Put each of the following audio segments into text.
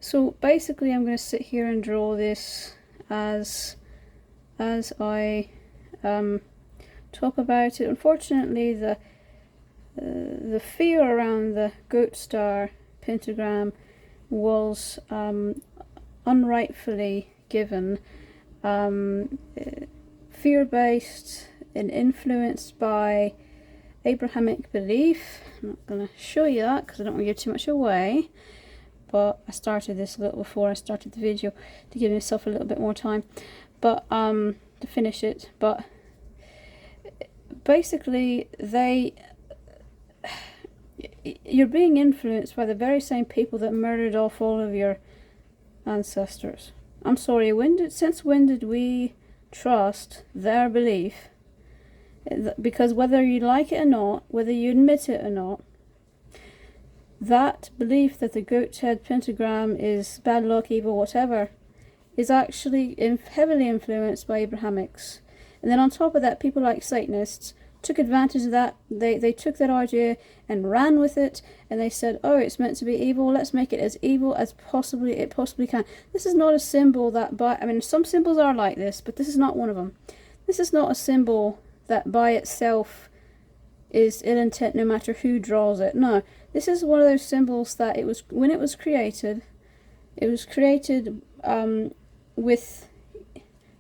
So basically I'm going to sit here and draw this as I talk about it. Unfortunately, the fear around the goat star pentagram was unrightfully given, fear-based and influenced by Abrahamic belief. I'm not going to show you that because I don't want to give too much away, but I started this a little before I started the video to give myself a little bit more time, but to finish it. But basically you're being influenced by the very same people that murdered off all of your ancestors. I'm sorry, since when did we trust their belief? Because whether you like it or not, whether you admit it or not, that belief that the goat's head pentagram is bad luck, evil, whatever, is actually heavily influenced by Abrahamics. And then on top of that, people like Satanists took advantage of that. They took that idea and ran with it, and they said, oh, it's meant to be evil, let's make it as evil as it possibly can. This is not a symbol that I mean, some symbols are like this, but this is not one of them. This is not a symbol that by itself is ill intent no matter who draws it. No, this is one of those symbols that when it was created with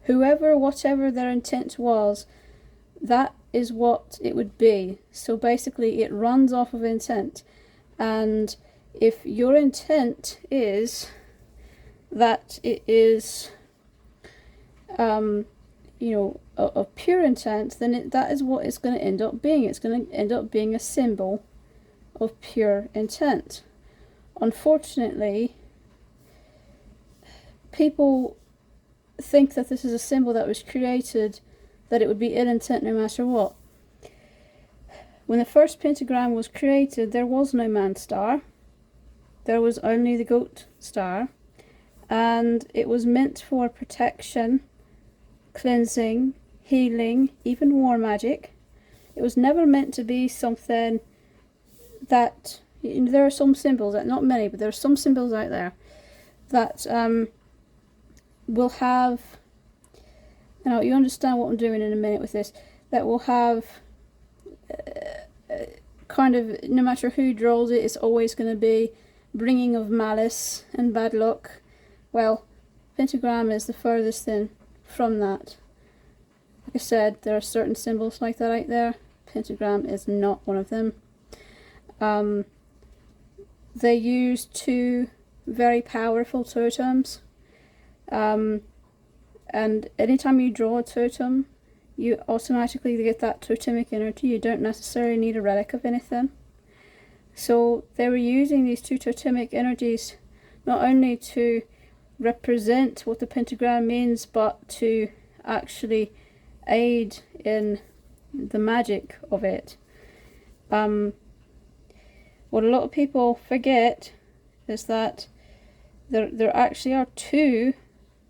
whatever their intent was, that is what it would be. So basically it runs off of intent, and if your intent is that it is of pure intent, then that is what it's going to end up being. It's going to end up being a symbol of pure intent. Unfortunately, people think that this is a symbol that was created, that it would be ill intent no matter what. When the first pentagram was created, there was no man star. There was only the goat star, and it was meant for protection, cleansing, healing, even war magic. It was never meant to be something that, there are some symbols, not many, but there are some symbols out there that will have, you understand what I'm doing in a minute with this, that will have kind of, no matter who draws it, it's always going to be bringing of malice and bad luck. Well, pentagram is the furthest thing from that. Like I said, there are certain symbols like that out there. Pentagram is not one of them. They use two very powerful totems, and anytime you draw a totem, you automatically get that totemic energy. You don't necessarily need a relic of anything. So they were using these two totemic energies not only to represent what the pentagram means, but to actually aid in the magic of it. What a lot of people forget is that there actually are two,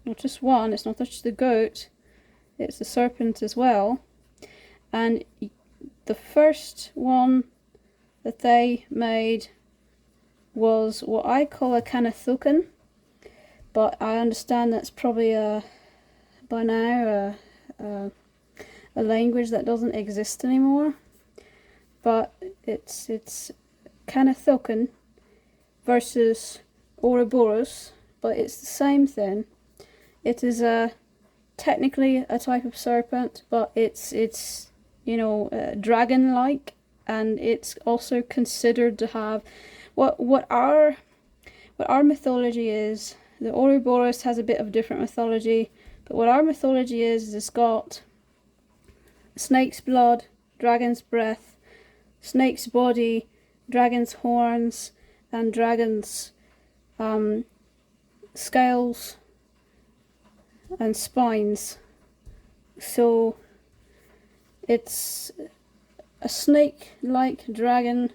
not just one. It's not just the goat, it's the serpent as well. And the first one that they made was what I call a Canathucan, but I understand that's probably by now a language that doesn't exist anymore. But it's Canathucan versus Ouroboros, but it's the same thing. It is technically a type of serpent, but it's dragon-like, and it's also considered to have what our mythology is. The Ouroboros has a bit of different mythology, but what our mythology is it's got snake's blood, dragon's breath, snake's body, dragon's horns, and dragon's scales and spines. So it's a snake-like dragon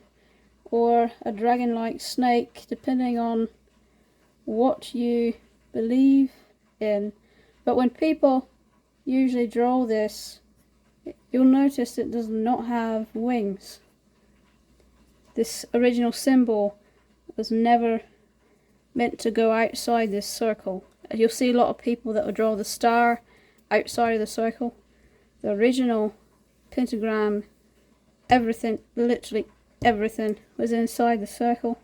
or a dragon-like snake, depending on what you believe in. But when people usually draw this, you'll notice it does not have wings. This original symbol was never meant to go outside this circle. You'll see a lot of people that will draw the star outside of the circle. The original pentagram, everything, literally everything, was inside the circle,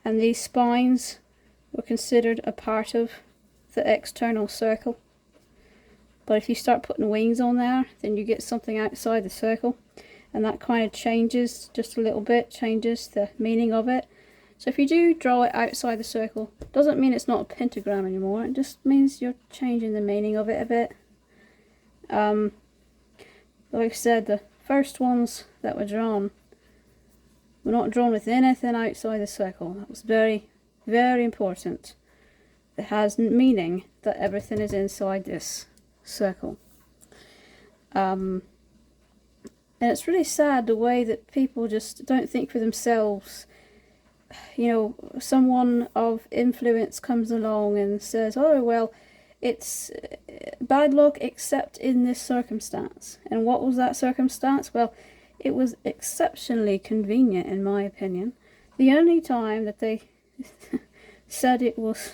and these spines were considered a part of the external circle. But if you start putting wings on there, then you get something outside the circle, and that kind of changes just a little bit, changes the meaning of it. So if you do draw it outside the circle, doesn't mean it's not a pentagram anymore, it just means you're changing the meaning of it a bit. Like I said, the first ones that were drawn were not drawn with anything outside the circle. That was very, very important. It has meaning that everything is inside this circle. And it's really sad the way that people just don't think for themselves. You know, someone of influence comes along and says, oh well, it's bad luck except in this circumstance. And what was that circumstance? Well, it was exceptionally convenient, in my opinion. The only time that they said it was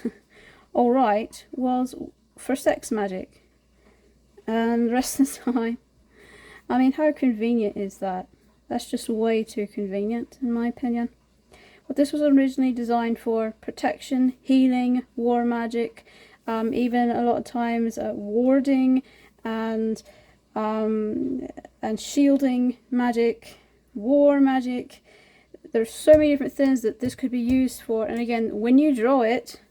alright was for sex magic, and the rest of the time, I mean, how convenient is that? That's just way too convenient, in my opinion. But this was originally designed for protection, healing, war magic, even a lot of times warding and shielding magic, war magic. There's so many different things that this could be used for. And again, when you draw it,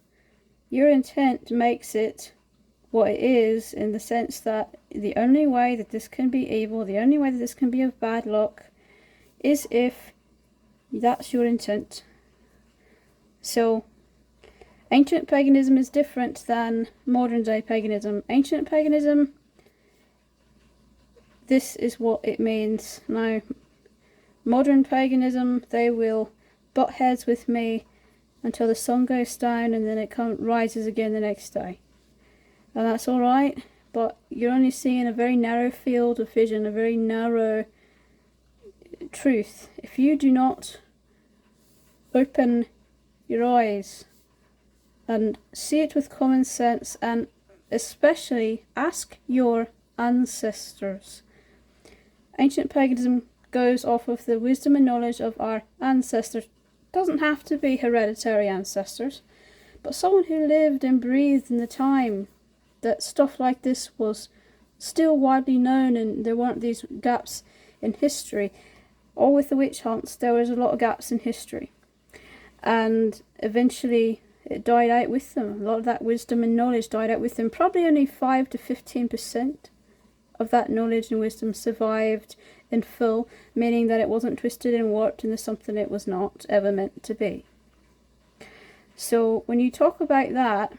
your intent makes it what it is, in the sense that the only way that this can be evil, the only way that this can be of bad luck, is if that's your intent. So ancient paganism is different than modern day paganism. Ancient paganism, this is what it means. Now, modern paganism, they will butt heads with me until the sun goes down, and then it rises again the next day. And that's alright, but you're only seeing a very narrow field of vision, a very narrow truth. If you do not open your eyes and see it with common sense, and especially ask your ancestors. Ancient paganism goes off of the wisdom and knowledge of our ancestors. Doesn't have to be hereditary ancestors, but someone who lived and breathed in the time that stuff like this was still widely known, and there weren't these gaps in history. Or with the witch hunts, there was a lot of gaps in history, and eventually it died out with them. A lot of that wisdom and knowledge died out with them. Probably only 5 to 15% of that knowledge and wisdom survived in full, meaning that it wasn't twisted and warped into something it was not ever meant to be. So when you talk about that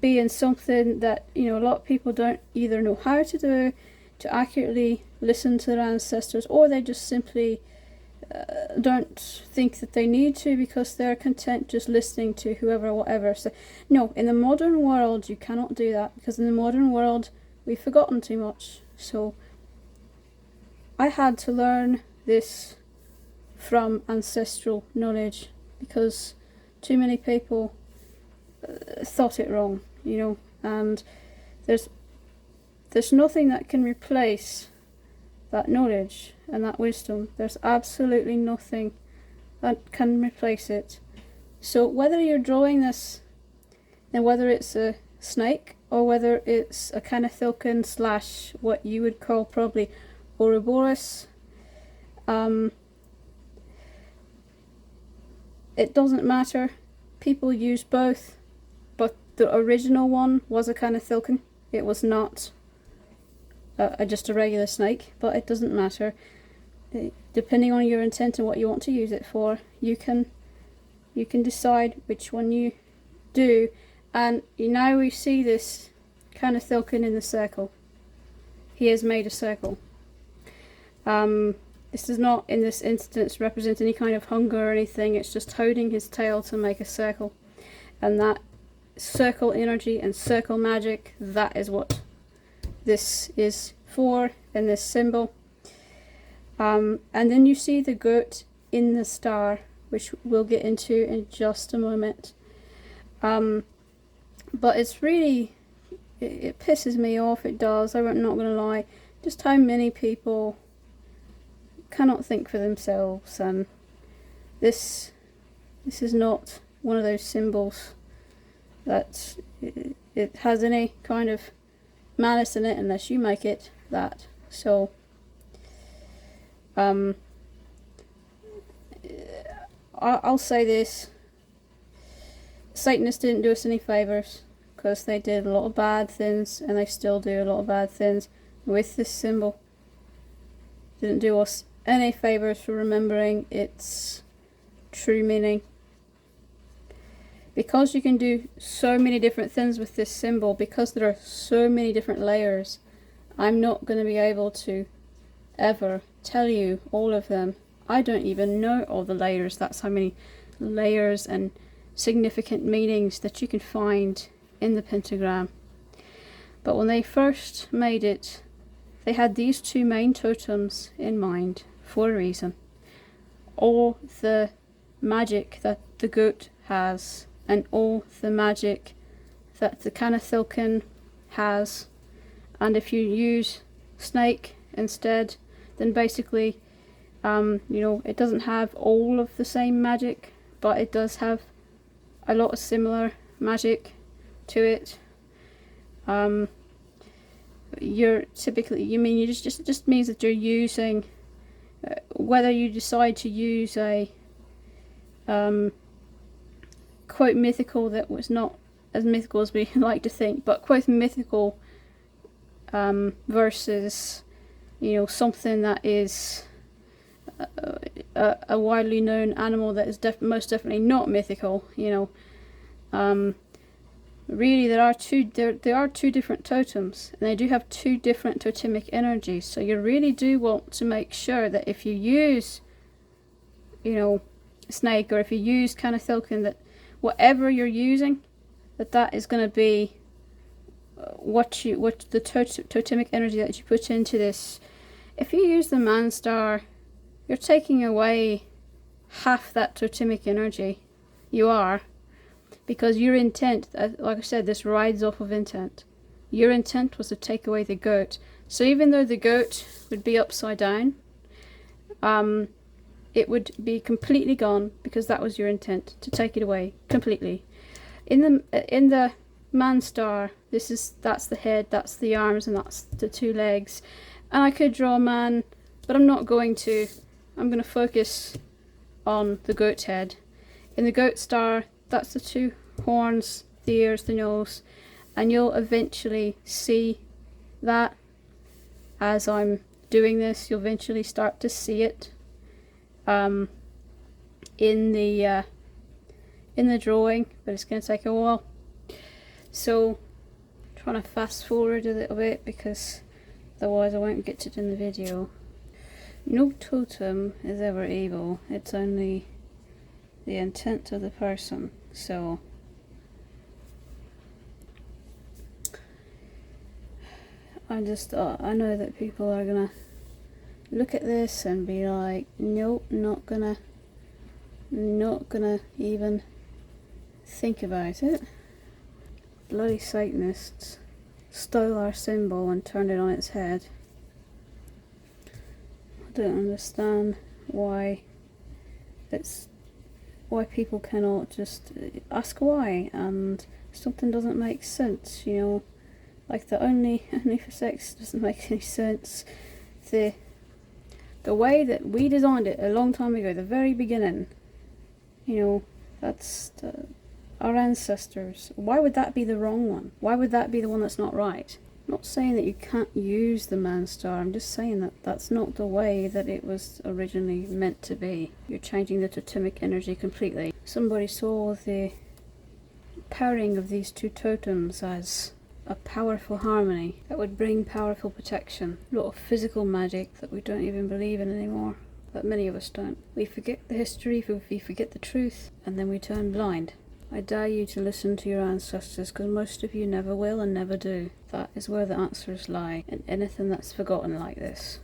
being something that, you know, a lot of people don't either know how to do to accurately listen to their ancestors, or they just simply don't think that they need to because they're content just listening to whoever or whatever. So no, in the modern world you cannot do that, because in the modern world we've forgotten too much. So I had to learn this from ancestral knowledge, because too many people thought it wrong, you know, and there's nothing that can replace that knowledge and that wisdom. There's absolutely nothing that can replace it. So whether you're drawing this, and whether it's a snake or whether it's a Canethilken slash what you would call probably Ouroboros, it doesn't matter. People use both, but the original one was a Canethilken. It was not just a regular snake, but it doesn't matter. Depending on your intent and what you want to use it for, you can decide which one you do. And now we see this Canethilken in the circle. He has made a circle. This does not, in this instance, represent any kind of hunger or anything. It's just holding his tail to make a circle. And that circle energy and circle magic, that is what this is for in this symbol. And then you see the goat in the star. which we'll get into in just a moment. But it's really, it pisses me off, it does, I'm not going to lie, just how many people cannot think for themselves, and this is not one of those symbols that it has any kind of malice in it unless you make it that. So I'll say this, Satanists didn't do us any favours, because they did a lot of bad things, and they still do a lot of bad things with this symbol. Didn't do us any favours for remembering its true meaning. Because you can do so many different things with this symbol, because there are so many different layers, I'm not going to be able to ever tell you all of them. I don't even know all the layers. That's how many layers and significant meanings that you can find in the pentagram. But when they first made it, they had these two main totems in mind for a reason. All the magic that the goat has, and all the magic that the Canethilken has, and if you use snake instead, then basically it doesn't have all of the same magic, but it does have a lot of similar magic to it. You're typically, it just means that you're using, whether you decide to use a quote mythical that was not as mythical as we like to think, but quote mythical versus something that is a widely known animal that is most definitely not mythical. Really there are two different totems, and they do have two different totemic energies, so you really do want to make sure that if you use snake, or if you use Canethilken, that whatever you're using, that is going to be what the totemic energy that you put into this. If you use the man star, you're taking away half that totemic energy. You are, because your intent, like I said, this rides off of intent. Your intent was to take away the goat. So even though the goat would be upside down, it would be completely gone, because that was your intent, to take it away completely. In the man star, that's the head, that's the arms, and that's the two legs. And I could draw a man, but I'm not going to. I'm going to focus on the goat head. In the goat star, that's the two horns, the ears, the nose, and you'll eventually see that as I'm doing this. You'll eventually start to see it in the drawing, but it's going to take a while. So I'm trying to fast forward a little bit, because otherwise I won't get to it in the video. No totem is ever evil, it's only the intent of the person. So I know that people are gonna look at this and be like, nope, not gonna even think about it. Bloody Satanists stole our symbol and turned it on its head. I don't understand why people cannot just ask why, and something doesn't make sense, like the only for sex doesn't make any sense. The way that we designed it a long time ago, the very beginning, that's our ancestors. Why would that be the wrong one? Why would that be the one that's not right? I'm not saying that you can't use the man star, I'm just saying that that's not the way that it was originally meant to be. You're changing the totemic energy completely. Somebody saw the pairing of these two totems as a powerful harmony that would bring powerful protection. A lot of physical magic that we don't even believe in anymore. But many of us don't. We forget the history, we forget the truth, and then we turn blind. I dare you to listen to your ancestors, because most of you never will and never do. That is where the answers lie, in anything that's forgotten like this.